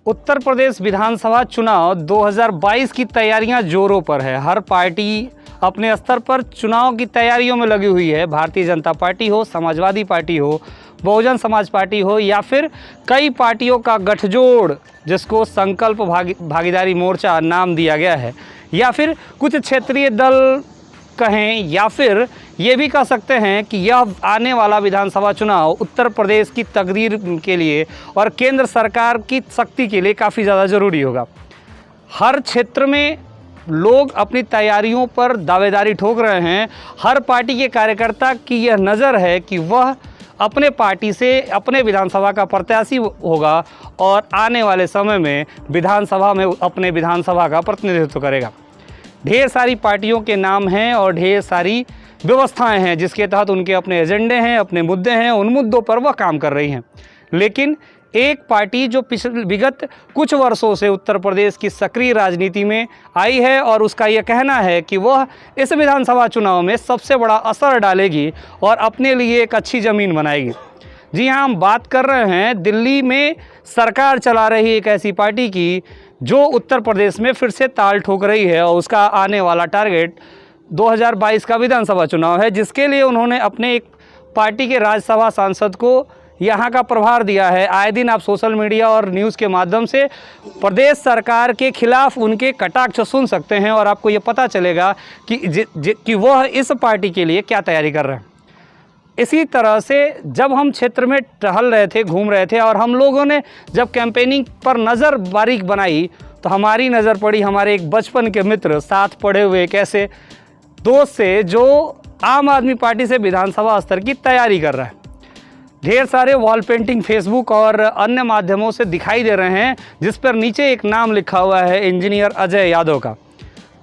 उत्तर प्रदेश विधानसभा चुनाव 2022 की तैयारियां जोरों पर है। हर पार्टी अपने स्तर पर चुनाव की तैयारियों में लगी हुई है। भारतीय जनता पार्टी हो, समाजवादी पार्टी हो, बहुजन समाज पार्टी हो या फिर कई पार्टियों का गठजोड़ जिसको संकल्प भागीदारी मोर्चा नाम दिया गया है, या फिर कुछ क्षेत्रीय दल कहें, या फिर ये भी कह सकते हैं कि यह आने वाला विधानसभा चुनाव उत्तर प्रदेश की तकदीर के लिए और केंद्र सरकार की शक्ति के लिए काफ़ी ज़्यादा ज़रूरी होगा। हर क्षेत्र में लोग अपनी तैयारियों पर दावेदारी ठोक रहे हैं। हर पार्टी के कार्यकर्ता की यह नज़र है कि वह अपने पार्टी से अपने विधानसभा का प्रत्याशी होगा और आने वाले समय में विधानसभा में अपने विधानसभा का प्रतिनिधित्व करेगा। ढेर सारी पार्टियों के नाम हैं और ढेर सारी व्यवस्थाएं हैं जिसके तहत उनके अपने एजेंडे हैं, अपने मुद्दे हैं, उन मुद्दों पर वह काम कर रही हैं। लेकिन एक पार्टी जो विगत कुछ वर्षों से उत्तर प्रदेश की सक्रिय राजनीति में आई है और उसका यह कहना है कि वह इस विधानसभा चुनाव में सबसे बड़ा असर डालेगी और अपने लिए एक अच्छी ज़मीन बनाएगी। जी हाँ, हम बात कर रहे हैं दिल्ली में सरकार चला रही एक ऐसी पार्टी की जो उत्तर प्रदेश में फिर से ताल ठोक रही है और उसका आने वाला टारगेट 2022 का विधानसभा चुनाव है, जिसके लिए उन्होंने अपने एक पार्टी के राज्यसभा सांसद को यहाँ का प्रभार दिया है। आए दिन आप सोशल मीडिया और न्यूज़ के माध्यम से प्रदेश सरकार के खिलाफ उनके कटाक्ष सुन सकते हैं और आपको ये पता चलेगा कि वह इस पार्टी के लिए क्या तैयारी कर रहे हैं। इसी तरह से जब हम क्षेत्र में टहल रहे थे, घूम रहे थे और हम लोगों ने जब कैंपेनिंग पर नज़र बारीक बनाई तो हमारी नज़र पड़ी हमारे एक बचपन के मित्र, साथ पढ़े हुए एक ऐसे दोस्त से जो आम आदमी पार्टी से विधानसभा स्तर की तैयारी कर रहा है। ढेर सारे वॉल पेंटिंग फेसबुक और अन्य माध्यमों से दिखाई दे रहे हैं जिस पर नीचे एक नाम लिखा हुआ है इंजीनियर अजय यादव का।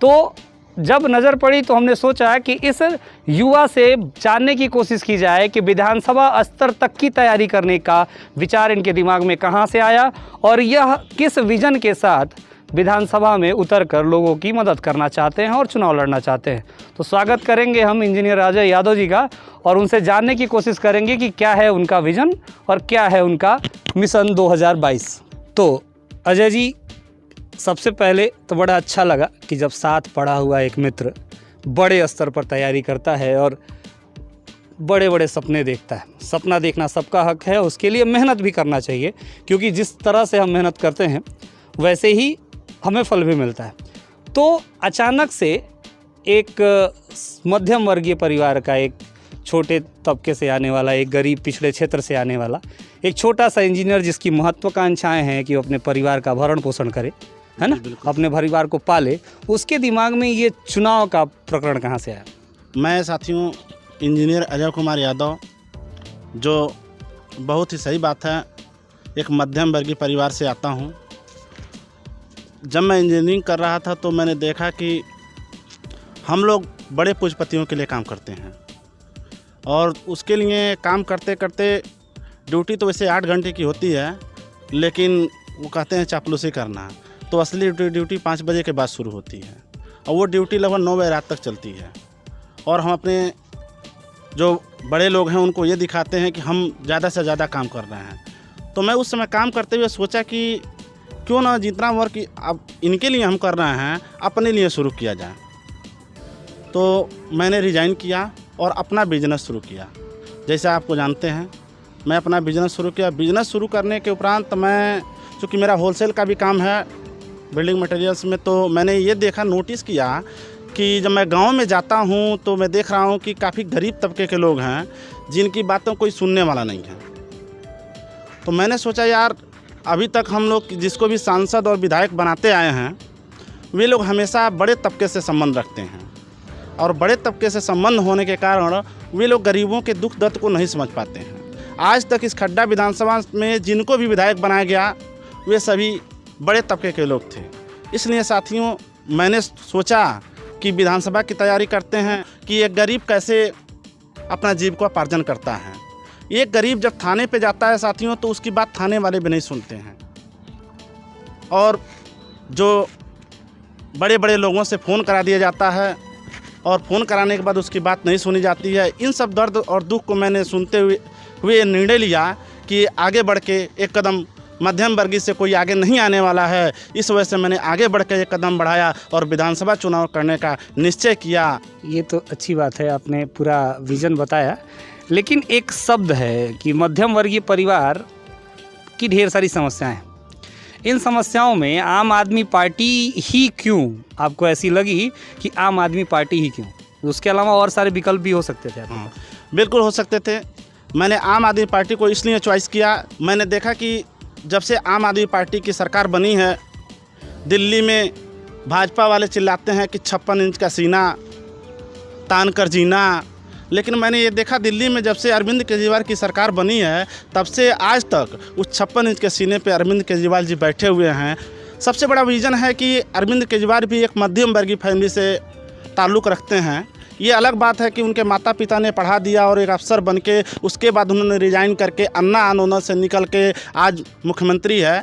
तो जब नज़र पड़ी तो हमने सोचा कि इस युवा से जानने की कोशिश की जाए कि विधानसभा स्तर तक की तैयारी करने का विचार इनके दिमाग में कहाँ से आया और यह किस विज़न के साथ विधानसभा में उतरकर लोगों की मदद करना चाहते हैं और चुनाव लड़ना चाहते हैं। तो स्वागत करेंगे हम इंजीनियर अजय यादव जी का और उनसे जानने की कोशिश करेंगे कि क्या है उनका विज़न और क्या है उनका मिशन 2022। तो अजय जी, सबसे पहले तो बड़ा अच्छा लगा कि जब साथ पढ़ा हुआ एक मित्र बड़े स्तर पर तैयारी करता है और बड़े बड़े सपने देखता है। सपना देखना सबका हक है, उसके लिए मेहनत भी करना चाहिए, क्योंकि जिस तरह से हम मेहनत करते हैं वैसे ही हमें फल भी मिलता है। तो अचानक से एक मध्यम वर्गीय परिवार का, एक छोटे तबके से आने वाला, एक गरीब पिछड़े क्षेत्र से आने वाला एक छोटा सा इंजीनियर जिसकी महत्वाकांक्षाएं हैं कि वो अपने परिवार का भरण पोषण करे, है ना, अपने परिवार को पाले, उसके दिमाग में ये चुनाव का प्रकरण कहाँ से आया? मैं साथियों इंजीनियर अजय कुमार यादव, जो बहुत ही सही बात है, एक मध्यम वर्गीय परिवार से आता हूँ। जब मैं इंजीनियरिंग कर रहा था तो मैंने देखा कि हम लोग बड़े पूंजीपतियों के लिए काम करते हैं और उसके लिए काम करते करते ड्यूटी तो वैसे 8 घंटे की होती है, लेकिन वो कहते हैं चापलूसी करना, तो असली ड्यूटी 5 बजे के बाद शुरू होती है और वो ड्यूटी लगभग 9 बजे रात तक चलती है। और हम अपने जो बड़े लोग हैं उनको ये दिखाते हैं कि हम ज़्यादा से ज़्यादा काम कर रहे हैं। तो मैं उस समय काम करते हुए सोचा कि क्यों ना जितना वर्क अब इनके लिए हम कर रहे हैं अपने लिए शुरू किया जाए। तो मैंने रिज़ाइन किया और अपना बिजनेस शुरू किया। जैसे आपको जानते हैं, मैं अपना बिजनेस शुरू किया। बिजनेस शुरू करने के उपरांत मैं, चूँकि मेरा होलसेल का भी काम है बिल्डिंग मटेरियल्स में, तो मैंने ये देखा, नोटिस किया कि जब मैं गांव में जाता हूं तो मैं देख रहा हूं कि काफ़ी गरीब तबके के लोग हैं जिनकी बातों कोई सुनने वाला नहीं है। तो मैंने सोचा यार, अभी तक हम लोग जिसको भी सांसद और विधायक बनाते आए हैं वे लोग हमेशा बड़े तबके से संबंध रखते हैं और बड़े तबके से संबंध होने के कारण वे लोग गरीबों के दुख दर्द को नहीं समझ पाते हैं। आज तक इस खड्डा विधानसभा में जिनको भी विधायक बनाया गया वे सभी बड़े तबके के लोग थे। इसलिए साथियों मैंने सोचा कि विधानसभा की तैयारी करते हैं कि एक गरीब कैसे अपना जीविकोपार्जन करता है। एक गरीब जब थाने पे जाता है साथियों तो उसकी बात थाने वाले भी नहीं सुनते हैं और जो बड़े बड़े लोगों से फ़ोन करा दिया जाता है और फ़ोन कराने के बाद उसकी बात नहीं सुनी जाती है। इन सब दर्द और दुख को मैंने सुनते हुए निर्णय लिया कि आगे बढ़ के एक कदम मध्यम वर्गीय से कोई आगे नहीं आने वाला है। इस वजह से मैंने आगे बढ़ के एक कदम बढ़ाया और विधानसभा चुनाव करने का निश्चय किया। ये तो अच्छी बात है, आपने पूरा विज़न बताया। लेकिन एक शब्द है कि मध्यम वर्गीय परिवार की ढेर सारी समस्याएं हैं। इन समस्याओं में आम आदमी पार्टी ही क्यों आपको ऐसी लगी कि आम आदमी पार्टी ही क्यों? उसके अलावा और सारे विकल्प भी हो सकते थे। हाँ, बिल्कुल हो सकते थे। मैंने आम आदमी पार्टी को इसलिए चॉइस किया, मैंने देखा कि जब से आम आदमी पार्टी की सरकार बनी है, दिल्ली में भाजपा वाले चिल्लाते हैं कि 56 इंच का सीना तान कर जीना, लेकिन मैंने ये देखा दिल्ली में जब से अरविंद केजरीवाल की सरकार बनी है तब से आज तक उस 56 इंच के सीने पे अरविंद केजरीवाल जी बैठे हुए हैं। सबसे बड़ा रीज़न है कि अरविंद केजरीवाल भी एक मध्यम वर्गीय फैमिली से ताल्लुक़ रखते हैं। ये अलग बात है कि उनके माता पिता ने पढ़ा दिया और एक अफसर बन के उसके बाद उन्होंने रिज़ाइन करके अन्ना आंदोलन से निकल के आज मुख्यमंत्री है।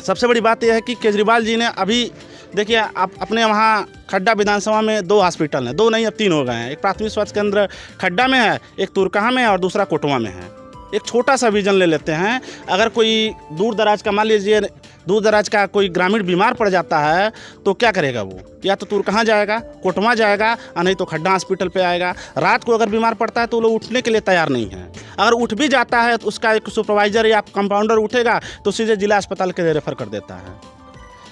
सबसे बड़ी बात यह है कि केजरीवाल जी ने अभी देखिए आप अपने वहाँ खड्डा विधानसभा में 2 हॉस्पिटल हैं, 2 नहीं अब 3 हो गए हैं। एक प्राथमिक स्वास्थ्य केंद्र खड्डा में है, एक तुरकहा में है और दूसरा कोटवा में है। एक छोटा सा विजन ले लेते हैं, अगर कोई दूर दराज का मान लीजिए दूर दराज का कोई ग्रामीण बीमार पड़ जाता है तो क्या करेगा वो? या तो तुरकहा जाएगा, कोटवा जाएगा और नहीं तो खड्डा हॉस्पिटल पे आएगा। रात को अगर बीमार पड़ता है तो लोग उठने के लिए तैयार नहीं हैं। अगर उठ भी जाता है तो उसका एक सुपरवाइज़र या कंपाउंडर उठेगा तो सीधे जिला अस्पताल के लिए रेफर कर देता है।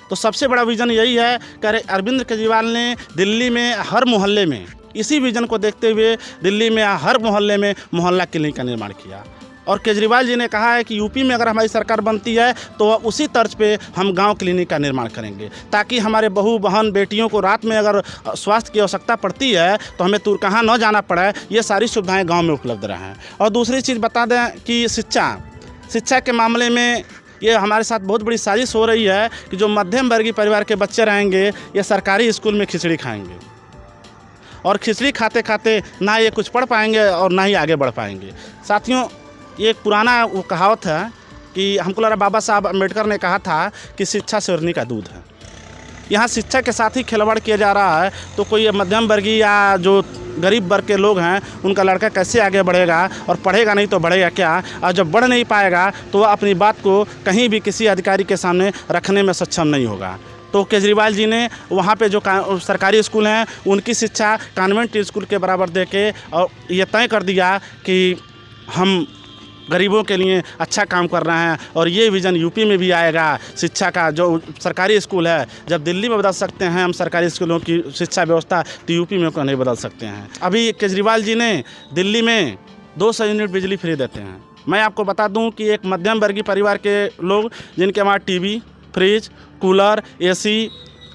तो सबसे बड़ा विज़न यही है कि अरविंद केजरीवाल ने दिल्ली में हर मोहल्ले में, इसी विज़न को देखते हुए दिल्ली में हर मोहल्ले में मोहल्ला क्लिनिक का निर्माण किया। और केजरीवाल जी ने कहा है कि यूपी में अगर हमारी सरकार बनती है तो उसी तर्ज पे हम गांव क्लिनिक का निर्माण करेंगे, ताकि हमारे बहू बहन बेटियों को रात में अगर स्वास्थ्य की आवश्यकता पड़ती है तो हमें तुरकहा न जाना पड़े, ये सारी सुविधाएं गांव में उपलब्ध रहें। और दूसरी चीज़ बता दें कि शिक्षा के मामले में ये हमारे साथ बहुत बड़ी साजिश हो रही है कि जो मध्यम वर्गीय परिवार के बच्चे रहेंगे ये सरकारी स्कूल में खिचड़ी खाएंगे और खिचड़ी खाते खाते ना ये कुछ पढ़ पाएंगे और ना ही आगे बढ़ पाएंगे। साथियों, ये एक पुराना वो कहावत है कि हमको लगा बाबा साहब अम्बेडकर ने कहा था कि शिक्षा शेरनी का दूध है। यहाँ शिक्षा के साथ ही खिलवाड़ किया जा रहा है, तो कोई मध्यम वर्गीय या जो गरीब वर्ग के लोग हैं उनका लड़का कैसे आगे बढ़ेगा? और पढ़ेगा नहीं तो बढ़ेगा क्या? और जब बढ़ नहीं पाएगा तो वह अपनी बात को कहीं भी किसी अधिकारी के सामने रखने में सक्षम नहीं होगा। तो केजरीवाल जी ने वहाँ पे जो सरकारी स्कूल हैं उनकी शिक्षा कॉन्वेंट स्कूल के बराबर दे के और ये तय कर दिया कि हम गरीबों के लिए अच्छा काम कर रहे हैं। और ये विज़न यूपी में भी आएगा। शिक्षा का जो सरकारी स्कूल है, जब दिल्ली में बदल सकते हैं हम सरकारी स्कूलों की शिक्षा व्यवस्था, तो यूपी में क्यों नहीं बदल सकते हैं? अभी केजरीवाल जी ने दिल्ली में 200 यूनिट बिजली फ्री देते हैं। मैं आपको बता दूं कि एक मध्यम वर्गीय परिवार के लोग जिनके वहाँ टीवी, फ्रिज, कूलर, एसी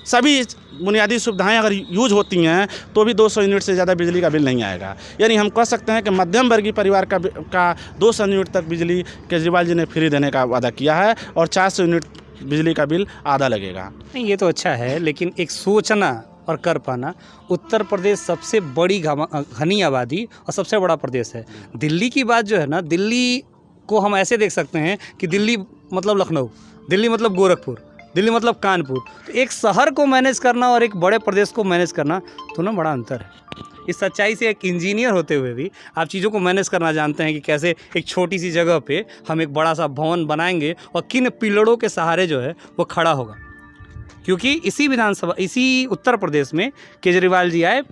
सभी बुनियादी सुविधाएं अगर यूज होती हैं तो भी 200 यूनिट से ज़्यादा बिजली का बिल नहीं आएगा। यानी हम कह सकते हैं कि मध्यम वर्गीय परिवार का 200 यूनिट तक बिजली केजरीवाल जी ने फ्री देने का वादा किया है और 400 यूनिट बिजली का बिल आधा लगेगा। नहीं, ये तो अच्छा है, लेकिन एक सोचना और कर पाना। उत्तर प्रदेश सबसे बड़ी घनी आबादी और सबसे बड़ा प्रदेश है। दिल्ली की बात जो है ना, दिल्ली को हम ऐसे देख सकते हैं कि दिल्ली मतलब लखनऊ, दिल्ली मतलब गोरखपुर, दिल्ली मतलब कानपुर। तो एक शहर को मैनेज करना और एक बड़े प्रदेश को मैनेज करना दोनों बड़ा अंतर है। इस सच्चाई से एक इंजीनियर होते हुए भी आप चीज़ों को मैनेज करना जानते हैं कि कैसे एक छोटी सी जगह पे हम एक बड़ा सा भवन बनाएंगे और किन पिलरों के सहारे जो है वो खड़ा होगा। क्योंकि इसी उत्तर प्रदेश में केजरीवाल जी आए,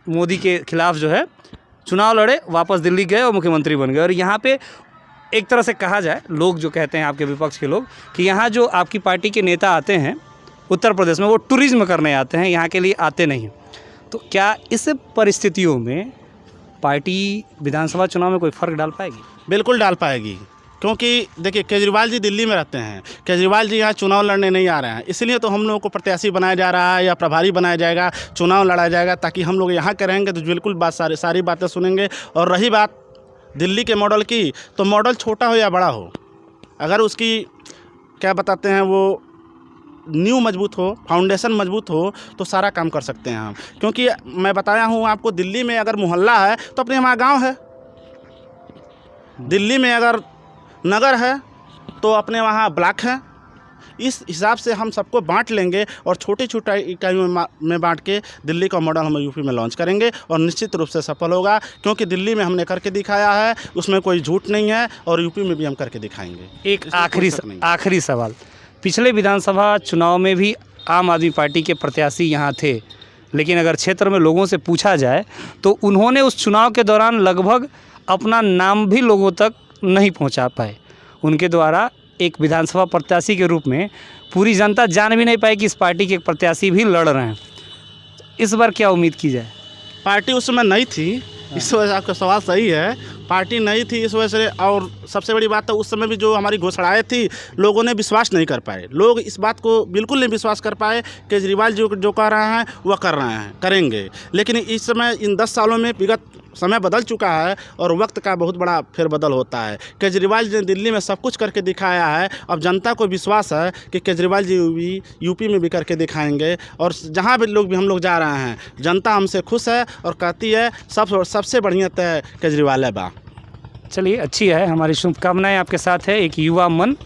मोदी के खिलाफ जो है चुनाव लड़े, वापस दिल्ली गए और मुख्यमंत्री बन गए। और यहाँ पे एक तरह से कहा जाए, लोग जो कहते हैं आपके विपक्ष के लोग, कि यहाँ जो आपकी पार्टी के नेता आते हैं उत्तर प्रदेश में वो टूरिज्म करने आते हैं, यहाँ के लिए आते नहीं हैं। तो क्या इस परिस्थितियों में पार्टी विधानसभा चुनाव में कोई फ़र्क डाल पाएगी? बिल्कुल डाल पाएगी, क्योंकि देखिए केजरीवाल जी दिल्ली में रहते हैं, केजरीवाल जी यहाँ चुनाव लड़ने नहीं आ रहे हैं। इसलिए तो हम लोगों को प्रत्याशी बनाया जा रहा है या प्रभारी बनाया जाएगा, चुनाव लड़ाया जाएगा, ताकि हम लोग यहाँ के रहेंगे तो बिल्कुल सारी बातें सुनेंगे। और रही बात दिल्ली के मॉडल की, तो मॉडल छोटा हो या बड़ा हो, अगर उसकी क्या बताते हैं वो नींव मजबूत हो, फाउंडेशन मजबूत हो, तो सारा काम कर सकते हैं हम। क्योंकि मैं बताया हूँ आपको, दिल्ली में अगर मोहल्ला है तो अपने वहाँ गांव है, दिल्ली में अगर नगर है तो अपने वहाँ ब्लॉक है, इस हिसाब से हम सबको बांट लेंगे और छोटी छोटी इकाइयों में बांट के दिल्ली का मॉडल हम यूपी में लॉन्च करेंगे और निश्चित रूप से सफल होगा, क्योंकि दिल्ली में हमने करके दिखाया है, उसमें कोई झूठ नहीं है, और यूपी में भी हम करके दिखाएंगे। एक आखिरी सवाल, पिछले विधानसभा चुनाव में भी आम आदमी पार्टी के प्रत्याशी यहाँ थे, लेकिन अगर क्षेत्र में लोगों से पूछा जाए तो उन्होंने उस चुनाव के दौरान लगभग अपना नाम भी लोगों तक नहीं पहुँचा पाए। उनके द्वारा एक विधानसभा प्रत्याशी के रूप में पूरी जनता जान भी नहीं पाई कि इस पार्टी के प्रत्याशी भी लड़ रहे हैं। इस बार क्या उम्मीद की जाए? पार्टी उस समय नहीं थी, इस वजह से आपका सवाल सही है, पार्टी नहीं थी इस वजह से। और सबसे बड़ी बात तो उस समय भी जो हमारी घोषणाएँ थी लोगों ने विश्वास नहीं कर पाए, लोग इस बात को बिल्कुल नहीं विश्वास कर पाए। केजरीवाल जो कह रहे हैं वह कर रहे हैं, करेंगे, लेकिन इस समय इन 10 सालों में विगत समय बदल चुका है और वक्त का बहुत बड़ा फेरबदल होता है। केजरीवाल जी ने दिल्ली में सब कुछ करके दिखाया है, अब जनता को विश्वास है कि केजरीवाल जी भी यूपी में भी करके दिखाएंगे, और जहाँ भी हम लोग जा रहे हैं जनता हमसे खुश है और कहती है सबसे बढ़िया तय केजरीवाल है बा। चलिए, अच्छी है, हमारी शुभकामनाएं आपके साथ है। एक युवा मन,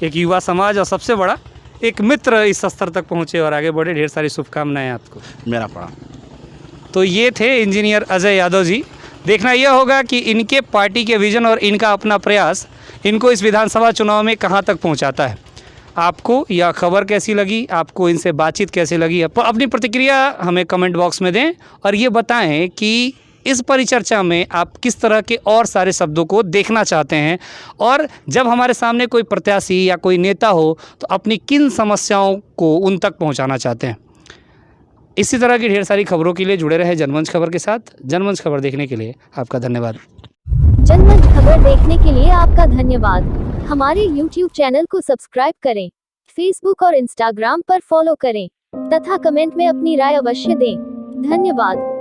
एक युवा समाज और सबसे बड़ा एक मित्र इस स्तर तक पहुँचे और आगे बढ़े। ढेर सारी शुभकामनाएं आपको। मेरा पड़ा। तो ये थे इंजीनियर अजय यादव जी। देखना यह होगा कि इनके पार्टी के विजन और इनका अपना प्रयास इनको इस विधानसभा चुनाव में कहां तक पहुंचाता है। आपको यह खबर कैसी लगी, आपको इनसे बातचीत कैसी लगी, अपनी प्रतिक्रिया हमें कमेंट बॉक्स में दें और ये बताएं कि इस परिचर्चा में आप किस तरह के और सारे शब्दों को देखना चाहते हैं, और जब हमारे सामने कोई प्रत्याशी या कोई नेता हो तो अपनी किन समस्याओं को उन तक पहुँचाना चाहते हैं। इसी तरह की ढेर सारी खबरों के लिए जुड़े रहे जनमंच खबर के साथ। जनमंच खबर देखने के लिए आपका धन्यवाद। जनमंच खबर देखने के लिए आपका धन्यवाद। हमारे YouTube चैनल को सब्सक्राइब करें, Facebook और Instagram पर फॉलो करें तथा कमेंट में अपनी राय अवश्य दें। धन्यवाद।